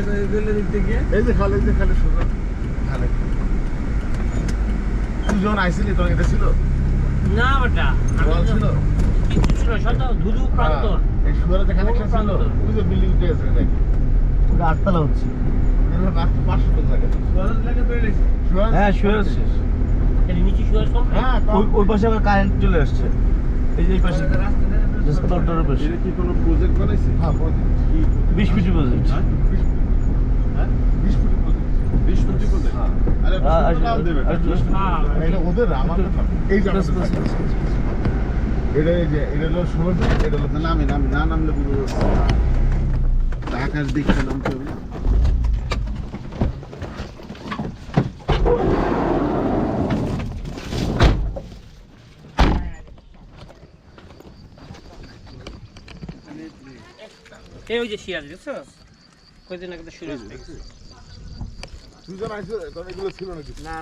এই যে খালে সুন্দর খালে তুই যখন আইসিলি তখন এটা ছিল না বেটা জল ছিল কিছু ছিল সব ধুধু প্রান্তর এই সুয়ারে যে কানেকশন ছিল ওই যে বিল্ডিং উঠে গেছে নাকি ওটা আটতলা হচ্ছে। এর মাত্র 500 টাকা জায়গা সুয়ারের লাগে তৈরি হইছে সুয়ার হ্যাঁ শুয়ে শেষ। এর নিচে শুয়ে সব হ্যাঁ ওই পাশে আবার কারেন্ট চলে আসছে। এই যে এই পাশে রাস্তাটার পাশে এটা কি কোনো প্রজেক্ট বানাইছে হ্যাঁ প্রজেক্ট কি 20 feet project. 20 foot project 20 foot project হ্যাঁ আরে নাম দেবে এটা ওদের আমাদের এই জায়গাটা এটা এই যে এটা হলো 16 ফিট এটা হলো নামে না নামলে পুরো ঢাকার দিকে নামতে হবে না এই ওই যে শিয়াল দেখছো কয়দিন আগে তো শুরু হয়েছে দুজন আইছে তখন এগুলো ছিল নাকি না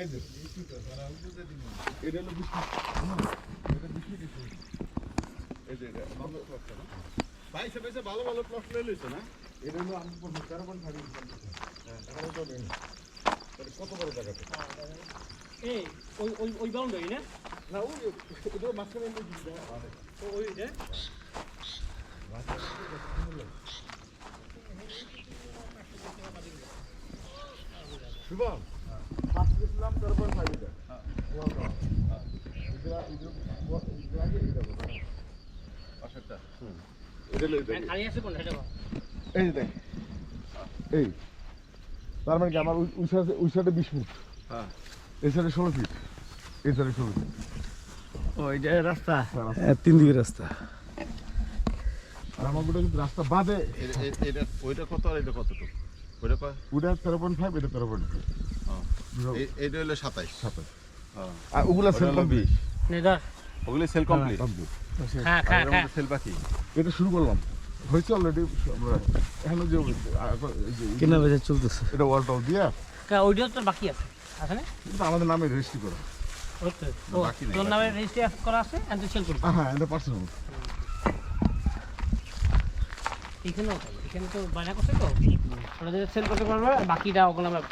এই যে এটা হলো 20 ফিট এটা 20 ফিট এই যে এটা ভাই সে ভালো প্লট লয়ে লইছে না এটা হলো আমি 13.5 হ্যাঁ এটা তো নেই তাহলে কত বড় জায়গাতে এই ওই বাউন্ডারি না না ওই এটা মাঝখানে এনে দিতে হবে ওই যে শুভম ফার্স্ট ইসলাম 13.5 এটা হ্যাঁ এটা আগে এটা বলো আচ্ছা এটা লই দেখ খালি আছে কোন এটা এই যে দেখ এই তার মানে কি আমার ওই সাইডে 20 ফুট হ্যাঁ এই সাইডে 16 ফিট এই সাইডে 16 ফিট ও এটা রাস্তা তিন দিকে রাস্তা। আর আমার গোটা কিন্তু রাস্তা বাদে এটা ওইটা কত আর এটা কতটুকু ওইটা কয় ওটা 13.5 এটা 13.5 এইটা হলো 27 আর ওগুলা সেল কমপ্লিট নেদার ওগুলো সেল কমপ্লিট খা সেল বাকি এটা শুরু করলাম হয়েছে অলরেডি আমরা এখনো যে কেনা বেচা চলতেছে। এটা ওয়ালটাও দিয়া ওইটাও তো বাকি আছে আছে না কিন্তু আমাদের নামে রেজিস্ট্রি করা বাকি নেই তোর নামে রেজিস্ট্রি করা আছে এন্ড সেল করবি হ্যাঁ এটা পার্সোনাল এখানে তো বায়না করছে তো ওরা যদি সেল করতে পারবে আর বাকিটা ওগুলো আমরা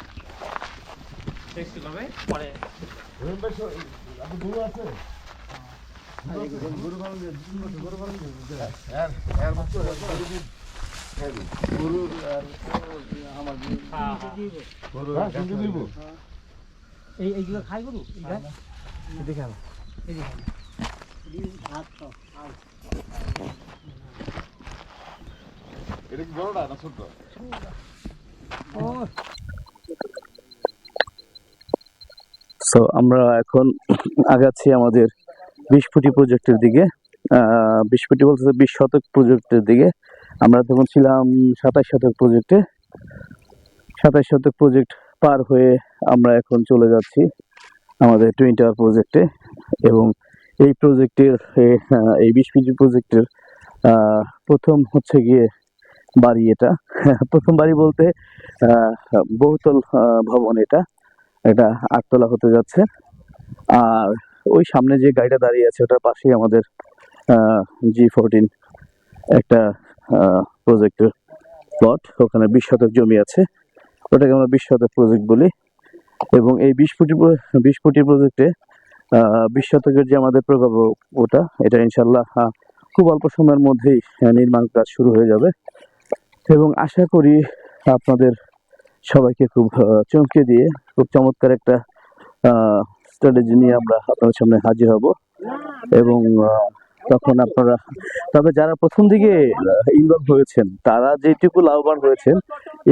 রেজিস্ট্রি করবে পরে আপনি গরু আছে গরু পালন গরু আর আমার গরু দিব এইগুলো খাই গরু দেখে এই দেখেন এটা কি বড়টা না ছোট সো আমরা এখন আগাচ্ছি আমাদের 20 ফুটি প্রজেক্টের দিকে। 20 ফুটি বলতে 20 শতক প্রজেক্টের দিকে। আমরা তখন ছিলাম 27 শতক প্রজেক্টে। 27 শতক প্রজেক্ট পার হয়ে আমরা এখন চলে যাচ্ছি আমাদের টুইন টাওয়ার প্রজেক্টে। এবং এই প্রজেক্টের এই 20 প্রজেক্টের প্রথম হচ্ছে গিয়ে বাড়ি এটা। প্রথম বাড়ি বলতে আহ, বহুতল ভবন এটা। এটা 8 তলা হতে যাচ্ছে। আর ওই সামনে যে গাড়িটা দাঁড়িয়ে আছে ওটার পাশেই আমাদের G14 একটা প্রজেক্টের প্লট। ওখানে 20 শতক জমি আছে, ওটাকে আমরা 20 শতক প্রজেক্ট বলি। এবং এই 20 কোটি প্রজেক্টে 20 শতকের যে আমাদের প্রকল্প ওটা, এটা ইনশাল্লাহ খুব অল্প সময়ের মধ্যেই নির্মাণ কাজ শুরু হয়ে যাবে। এবং আশা করি আপনাদের সবাইকে খুব চমকে দিয়ে খুব চমৎকার একটা স্ট্র্যাটেজি নিয়ে আমরা আপনাদের সামনে হাজির হব। এবং তখন আপনারা, তবে যারা প্রথম দিকে ইনভলভ হয়েছেন তারা যেটুকু লাভবান হয়েছেন,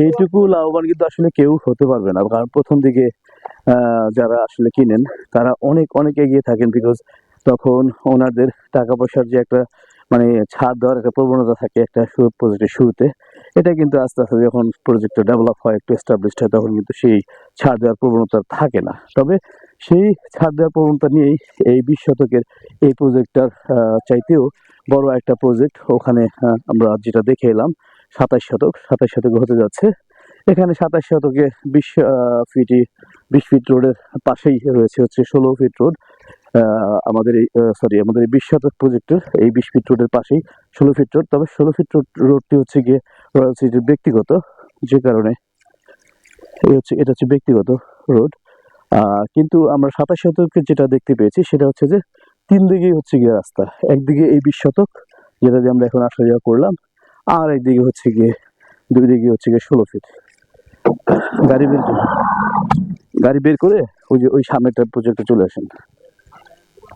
এইটুকু লাভবান কিন্তু আসলে কেউ হতে পারবে না। কারণ প্রথম দিকে যারা আসলে কিনেন তারা অনেক অনেক এগিয়ে থাকেন, বিকজ তখন ওনাদের টাকা পয়সার যে একটা মানে ছাড় দেওয়ার একটা প্রবণতা থাকে একটা প্রজেক্টের শুরুতে। এটা কিন্তু আস্তে আস্তে যখন প্রজেক্টটা ডেভেলপ হয়, একটু এস্টাবলিশড হয়, তখন কিন্তু সেই ছাড় দেওয়ার প্রবণতা থাকে না। তবে সেই ছাড় দেওয়ার প্রবণতা নিয়েই এই 20 শতকের এই প্রজেক্টটার চাইতেও বড় একটা প্রজেক্ট ওখানে আমরা যেটা দেখে এলাম 27 শতকে হতে যাচ্ছে। এখানে 27 শতকে 20 ফিট রোডের পাশেই রয়েছে হচ্ছে 16 ফিট রোড। আমাদের এই আমাদের এই 20 শতক প্রজেক্টের এই 20 ফিট রোডের পাশেই 16 ফিট রোড। তবে 16 ফিট রোডটি হচ্ছে গিয়ে রয়্যাল সিটির ব্যক্তিগত, যে কারণে এটা হচ্ছে ব্যক্তিগত রোড। কিন্তু আমরা 27 শতকে যেটা দেখতে পেয়েছি সেটা হচ্ছে যে 3 দিকেই হচ্ছে গিয়ে রাস্তা। একদিকে এই 20 শতক যেটা দিয়ে আমরা এখন আসা যাওয়া করলাম, আর একদিকে হচ্ছে গিয়ে 2 দিকে হচ্ছে গিয়ে 16 ফিট। গাড়ি বের করে ওই যে ওই সামনেটার প্রজেক্টে চলে আসেন।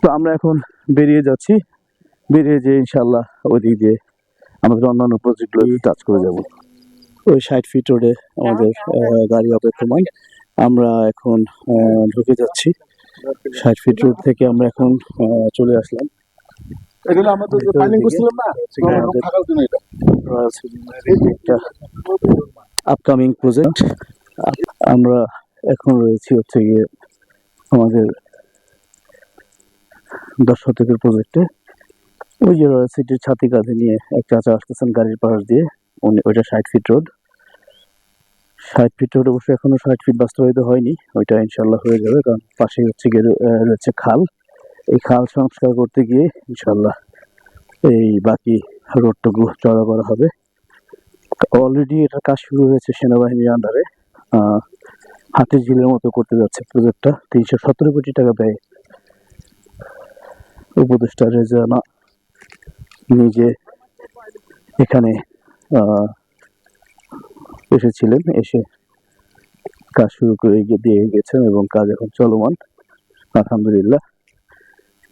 তো আমরা এখন বেরিয়ে যাচ্ছি, বেরিয়ে যেয়ে ইনশাল্লাহ ওই দিক দিয়ে আমাদের অন্যান্য প্রজেক্টগুলো টাচ করে যাব। ওই 60 ফিট রোডে আমাদের গাড়ি অপেক্ষমান। আমরা এখন ঢুকে যাচ্ছি 60 ফিট রোড থেকে। আমরা এখন চলে আসলাম এগুলো আমাদের যে ফাইলিং করছিলাম না, থাকার জন্য এটা একটা আপকামিং প্রজেক্ট। আমরা এখন রয়েছি হচ্ছে গিয়ে আমাদের 10 শতকের প্রজেক্টে। ওই যে রয়্যাল সিটির ছাতি কাঁধে নিয়ে এক চাচা আসতেছেন গাড়ির পাশ দিয়ে, ওইটা 60 ফিট রোড। 60 ফিট রোড অবশ্য এখনো 60 ফিট বাস্তবায়িত হয়নি, ওইটা ইনশাল্লাহ হয়ে যাবে। কারণ পাশেই হচ্ছে গিয়ে রয়েছে খাল। এই খাল সংস্কার করতে গিয়ে ইনশাল্লাহ এই বাকি রোডটুকু চড়া করা হবে। অলরেডি এটার কাজ শুরু হয়েছে সেনাবাহিনীর আন্ডারে। হাতির ঝিলের মতো করতে যাচ্ছে প্রজেক্টটা। 317 কোটি টাকা ব্যয়। উপদেষ্টা রেজানা নিজে এখানে এসেছিলেন, এসে কাজ শুরু করে দিয়ে গেছেন এবং কাজ এখন চলমান আলহামদুলিল্লাহ।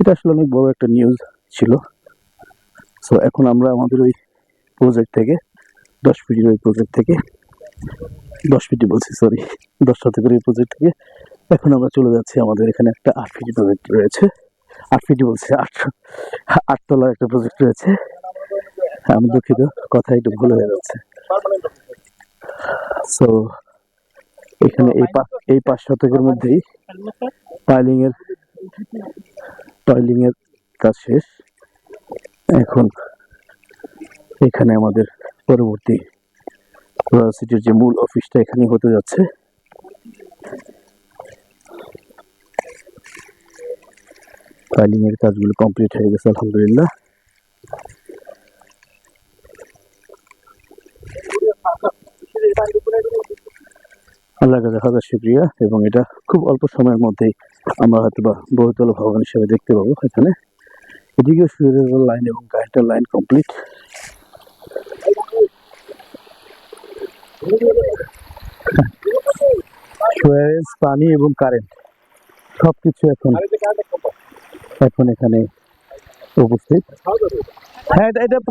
এটা আসলে অনেক বড় একটা নিউজ ছিল। সো এখন আমরা আমাদের ওই প্রজেক্ট থেকে 10 ফিটের ওই প্রজেক্ট থেকে 10 ফিটই বলছি, সরি 10 শতকের এই প্রজেক্ট থেকে এখন আমরা চলে যাচ্ছি আমাদের এখানে একটা 8 ফিট প্রজেক্ট রয়েছে। 8 ফিটই বলছি, 8 তলার একটা প্রজেক্ট রয়েছে। আমি দুঃখিত, কথা একটু ভুল হয়ে যাচ্ছে। সো এখানে এই 5 শতকের মধ্যেই টয়লিং এর কাজ শেষ। এখন এখানে আমাদের পরবর্তী রয়্যাল সিটির যে মূল অফিসটা এখানে হতে যাচ্ছে। টয়লিং এর কাজগুলো কমপ্লিট হয়ে গেছে আলহামদুলিল্লাহ। আল্লাহর কাছে হাজার শুকরিয়া। এবং এটা খুব অল্প সময়ের মধ্যেই আমরা হয়তো বা বহুতল ভবন হিসেবে দেখতে পাবো। এখানে এদিকে সুইরের লাইন এবং কারেন্টের লাইন কমপ্লিট। সুইরেজ, পানি এবং কারেন্ট সবকিছু এখন এখানে উপস্থিত। হ্যাঁ,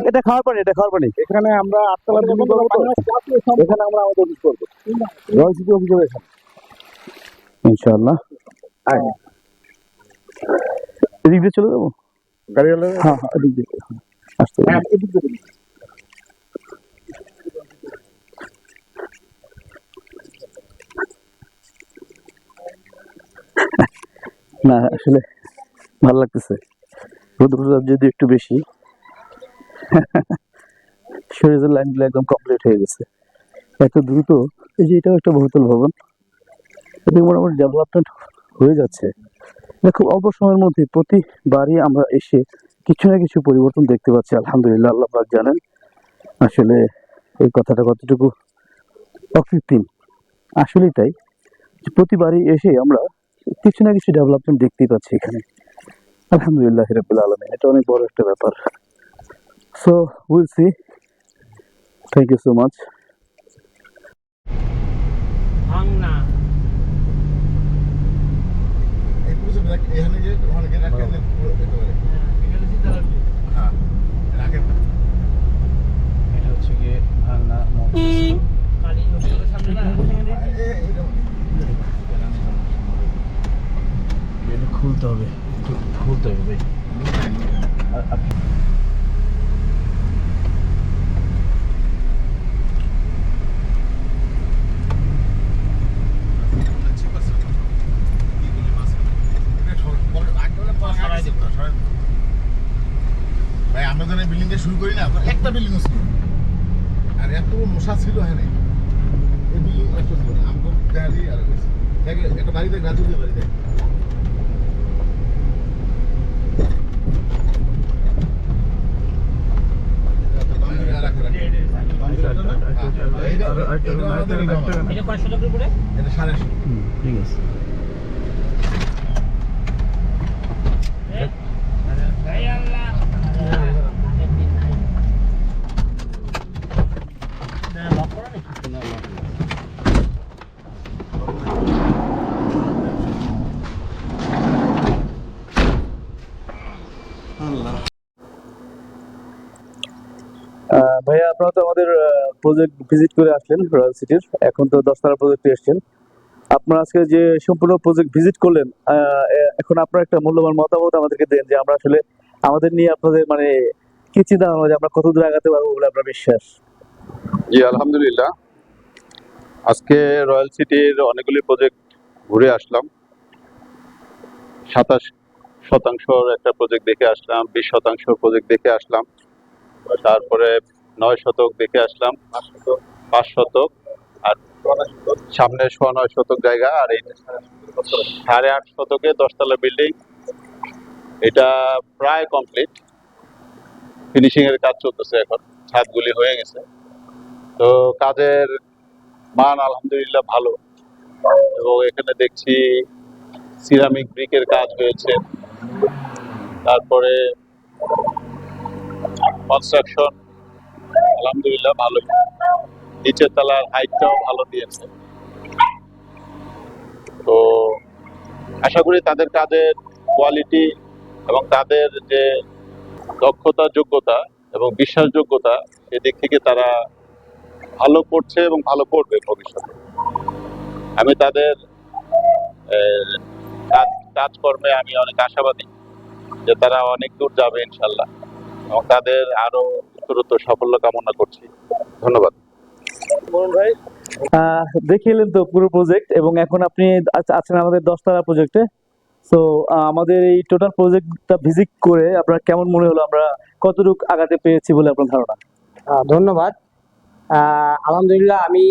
এটা খাওয়ার পানি। এখানে আমরা 8 তলা বিল্ডিং করবো তো, এখানে আমরা আমাদের অফিস করবো, রয়্যাল সিটি অফিস হবে এখানে ইনশাআল্লাহ। এদিক দিয়ে চলে যাবো, গাড়ি হলে। হ্যাঁ এদিক দিয়ে আসতে হবে। না আসলে ভালো লাগতেছে, রোদ যদি একটু বেশি, শরীরের লাইনগুলো একদম কমপ্লিট হয়ে গেছে এত দ্রুত। এই যে এটাও একটা বহুতল ভবন, এটা মোটামুটি ডেভেলপমেন্ট হয়ে যাচ্ছে। এটা খুব অল্প সময়ের মধ্যে প্রতিবারই আমরা এসে কিছু না কিছু পরিবর্তন দেখতে পাচ্ছি, আলহামদুলিল্লাহ। আল্লাহ পাক জানেন আসলে এই কথাটা কতটুকু অকৃত্রিম। আসলেই তাই, যে প্রতিবারই এসে আমরা কিছু না কিছু ডেভেলপমেন্ট দেখতেই পাচ্ছি এখানে, আলহামদুলিল্লাহ রাব্বিল আলামিন। এটা অনেক বড় একটা ব্যাপার। So will see, thank you so much. ভাঙনা এই পুরো এখানে যে ওখানে গিয়ে রাখেন পুরো একেবারে এখানে সিধা রাখবে। হ্যাঁ রাখেন না। এটা হচ্ছে গিয়ে ভাঙনা কালী হোটেলের সামনে না এটা খুলতে হবে, একটু খুলতে হবে। ভাই আমরা যখন বিল্ডিং টা শুরু করি না, একটা বিল্ডিং ছিল আর এত মশা ছিল। হ্যাঁ এই বিল্ডিং এত ছিল না, আমগো দেখালি আর দেখে একটা বাড়িতে গাছ দিয়ে বাড়ি দেয়। এটা কয় শতকের উপরে? এটা 850। ঠিক আছে। এই আল্লাহ না লক করা নাকি? ভাইয়া আপনারা তো আমাদের প্রজেক্ট ভিজিট করে আসলেন রয়্যাল সিটির, এখন তো 10তলা প্রজেক্টে এসেছেন। আপনারা আজকে যে সম্পূর্ণ প্রজেক্ট ভিজিট করলেন, এখন আপনার একটা মূল্যবান মতামত আমাদেরকে দেন যে আমরা আসলে আমাদের নিয়ে আপনাদের মানে কি চিন্তা ভাবনা, যে আমরা কত দূর আগাতে পারবো বলে আপনার বিশ্বাস? জি আলহামদুলিল্লাহ, আজকে রয়্যাল সিটির অনেকগুলি প্রজেক্ট ঘুরে আসলাম। 27% একটা প্রজেক্ট দেখে আসলাম, 20% প্রজেক্ট দেখে আসলাম, তারপরে 9 শতক দেখে আসলাম, 5 শতক, আর সামনে 9.5 শতক জায়গা, আর এই 8.5 শতকে 10তলা বিল্ডিং। এটা প্রায় কমপ্লিট, ফিনিশিং এর কাজ চলতেছে, এখন ছাদগুলি হয়ে গেছে। তো কাজের মান আলহামদুলিল্লাহ ভালো, এবং এখানে দেখছি সিরামিক ব্রিকের কাজ হয়েছে, তারপরে কনস্ট্রাকশন আলহামদুলিল্লাহ ভালো, নিচের তলার হাইটটাও ভালো দিয়েছে। তো আশা করি তাদের কাজের কোয়ালিটি এবং তাদের যে দক্ষতা, যোগ্যতা এবং বিশ্বাসযোগ্যতা, এদিক থেকে তারা ভালো করছে এবং ভালো করবে ভবিষ্যতে। আমি তাদের কাজকর্মে আমি অনেক আশাবাদী যে তারা অনেক দূর যাবে ইনশাল্লাহ, এবং তাদের আরো উত্তরোত্তর সাফল্য কামনা করছি। ধন্যবাদ। ভাই দেখে এলেন তো পুরো প্রজেক্ট, এবং এখন আপনি আছেন আমাদের 10তলা প্রজেক্টে। সো আমাদের এই টোটাল প্রজেক্টটা ভিজিট করে আপনার কেমন মনে হলো, আমরা কতটুকু আগাতে পেরেছি বলে আপনার ধারণা? ধন্যবাদ। আলহামদুলিল্লাহ, আমি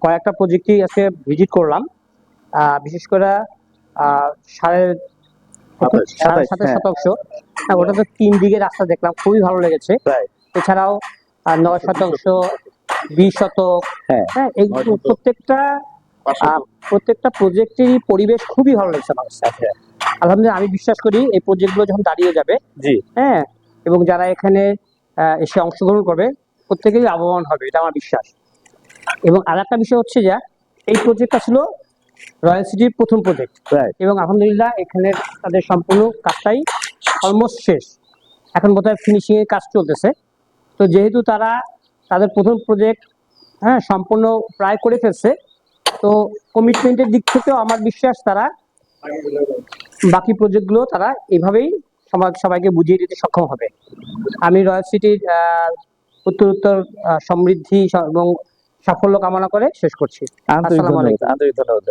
কয়েকটা প্রজেক্টই আজকে ভিজিট করলাম। বিশেষ করে সাড়ে 7.5 শতাংশ, ওটা তো 3 দিকে রাস্তা দেখলাম, খুবই ভালো লেগেছে। এছাড়াও 9 শতাংশ, 20 শতক, হ্যাঁ এই প্রত্যেকটা প্রজেক্টেরই পরিবেশ খুবই ভালো লেগেছে আমার কাছে। আলহামদুলিল্লাহ, আমি বিশ্বাস করি এই প্রজেক্টগুলো যখন দাঁড়িয়ে যাবে, জি হ্যাঁ, এবং যারা এখানে এসে অংশগ্রহণ করবে প্রত্যেকেই লাভবান হবে, এটা আমার বিশ্বাস। এবং আর একটা বিষয় হচ্ছে যে এই প্রজেক্টটা ছিল রয়্যাল সিটির প্রথম প্রজেক্ট, এবং আলহামদুলিল্লাহ এখানে তাদের সম্পূর্ণ কাজটাই অলমোস্ট শেষ, এখন বোধহয় ফিনিশিং এর কাজ চলতেছে। তো যেহেতু তাদের প্রথম প্রজেক্ট সম্পূর্ণ প্রায় করে ফেলছে, তো কমিটমেন্টের দিক থেকেও আমার বিশ্বাস তারা বাকি প্রজেক্টগুলো তারা এভাবেই সবাইকে বুঝিয়ে দিতে সক্ষম হবে। আমি রয়্যাল সিটির উত্তরোত্তর সমৃদ্ধি এবং সাফল্য কামনা করে শেষ করছি। আন্তরিক ধন্যবাদ।